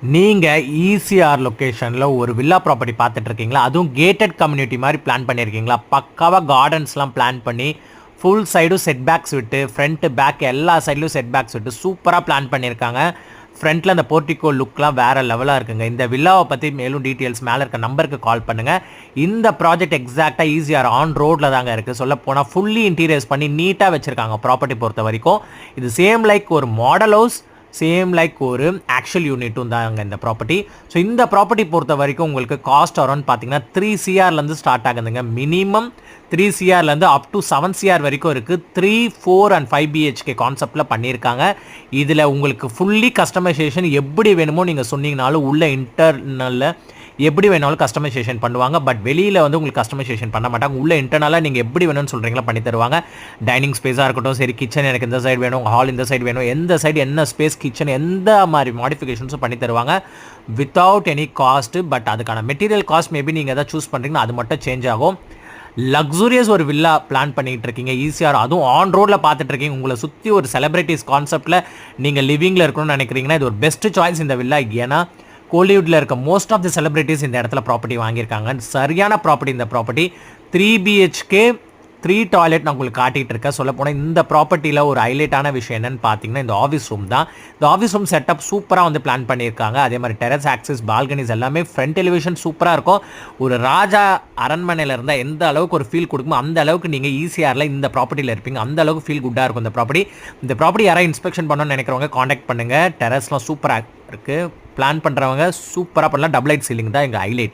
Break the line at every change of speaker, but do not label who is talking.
நீங்கள் ஈசிஆர் லொக்கேஷனில் ஒரு வில்லா ப்ராப்பர்ட்டி பார்த்துட்டு இருக்கீங்களா? அதுவும் கேட்டட் கம்யூனிட்டி மாதிரி பிளான் பண்ணியிருக்கீங்களா? பக்காவாக கார்டன்ஸ்லாம் பிளான் பண்ணி ஃபுல் சைடும் செட் பேக்ஸ் விட்டு ஃப்ரண்ட்டு பேக் எல்லா சைட்லையும் செட் பேக்ஸ் விட்டு சூப்பராக பிளான் பண்ணியிருக்காங்க. ஃப்ரண்ட்டில் அந்த போர்ட்டிகோ லுக்லாம் வேறு லெவலாக இருக்குங்க. இந்த வில்லாவை பற்றி மேலும் டீட்டெயில்ஸ் மேலே இருக்க நம்பருக்கு கால் பண்ணுங்கள். இந்த ப்ராஜெக்ட் எக்ஸாக்டாக ஈசிஆர் ஆன் ரோடில் தாங்க இருக்குது. சொல்ல போனால் ஃபுல்லி இன்டீரியர்ஸ் பண்ணி நீட்டாக வச்சுருக்காங்க. ப்ராப்பர்ட்டி பொறுத்த வரைக்கும் இது சேம் லைக் ஒரு மாடல் ஹவுஸ், சேம் லைக் ஒரு ஆக்சுவல் யூனிட்டும் தாங்க இந்த ப்ராப்பர்ட்டி. ஸோ இந்த ப்ராப்பர்ட்டி பொறுத்த வரைக்கும் உங்களுக்கு காஸ்ட் அரௌண்ட் பார்த்தீங்கன்னா 3 CRலேருந்து ஸ்டார்ட் ஆகுதுங்க. மினிமம் 3 CRலேருந்து அப் டு 7 CR வரைக்கும் இருக்குது. 3, 4 and 5 BHK கான்செப்டில் பண்ணியிருக்காங்க. இதில் உங்களுக்கு ஃபுல்லி கஸ்டமைசேஷன் எப்படி வேணுமோ நீங்கள் சொன்னீங்கனாலும் உள்ள இன்டர்னலில் எப்படி வேணாலும் கஸ்டமைசேஷன் பண்ணுவாங்க. பட் வெளியில் வந்து உங்களுக்கு கஸ்டமைசேஷன் பண்ண மாட்டாங்க. உள்ள இன்டர்னலாக நீங்கள் எப்படி வேணும்னு சொல்கிறீங்களா பண்ணி தருவாங்க. டைனிங் ஸ்பேஸாக இருக்கட்டும், சரி கிச்சன் எனக்கு இந்த சைடு வேணும், ஹால் இந்த சைடு வேணும், எந்த சைடு என்ன ஸ்பேஸ் கிச்சன் எந்த மாதிரி மாடிஃபிகேஷன்ஸும் பண்ணி தருவாங்க வித்தவுட் எனி காஸ்ட்டு. பட் அதுக்கான மெட்டீரியல் காஸ்ட் மேபி நீங்கள் எதாவது சூஸ் பண்ணுறீங்கன்னா அது மட்டும் சேஞ்ச் ஆகும். லக்ஸூரியஸ் ஒரு வில்லா பிளான் பண்ணிகிட்டு இருக்கீங்க ஈசிஆர், அதுவும் ஆன் ரோடில் பார்த்துட்டு இருக்கீங்க. உங்களை சுற்றி ஒரு செலிபிரிட்டிஸ் கான்செப்டில் நீங்கள் லிவிங்கில் இருக்கணும்னு நினைக்கிறீங்கன்னா இது ஒரு பெஸ்ட் சாய்ஸ் இந்த வில்லா. ஏன்னா கோலிவுட்டில் இருக்க மோஸ்ட் ஆஃப் தி செலிபிரிட்டிஸ் இந்த இடத்துல ப்ராப்பர்ட்டி வாங்கியிருக்காங்க. சரியான ப்ராப்பர்ட்டி இந்த ப்ராப்பர்ட்டி. 3 BHK 3 டாய்லெட் நான் உங்களுக்கு காட்டிகிட்டு இருக்கேன். சொல்ல போனால் இந்த ப்ராப்பர்ட்டியில் ஒரு ஹைலைட்டான விஷயம் என்னென்னு பார்த்தீங்கன்னா இந்த ஆஃபீஸ் ரூம் தான். இந்த ஆஃபீஸ் ரூம் செட்டப் சூப்பராக வந்து பிளான் பண்ணியிருக்காங்க. அதே மாதிரி டெரஸ் ஆக்சஸ், பால்கனிஸ் எல்லாமே ஃப்ரண்ட் எலிவேஷன் சூப்பராக இருக்கும். ஒரு ராஜா அரண்மனையில் இருந்தால் எந்த அளவுக்கு ஒரு ஃபீல் கொடுக்குமோ அந்த அளவுக்கு நீங்கள் ஈசிஆரில் இந்த ப்ராப்பர்ட்டியில் இருப்பீங்க. அந்த அளவுக்கு ஃபீல் குட்டாக இருக்கும் இந்த ப்ராப்பர்ட்டி. இந்த ப்ராப்பர்ட்டி யாராவது இன்ஸ்பெக்ஷன் பண்ணணும்னு நினைக்கிறவங்க காண்டாக்ட் பண்ணுங்கள். டெரஸ்லாம் சூப்பராக இருக்குது. பிளான் பண்ணுறவங்க சூப்பராக பண்ணலாம். டபுள் லைட் சீலிங் தான் எங்கள் ஹைலைட்டு.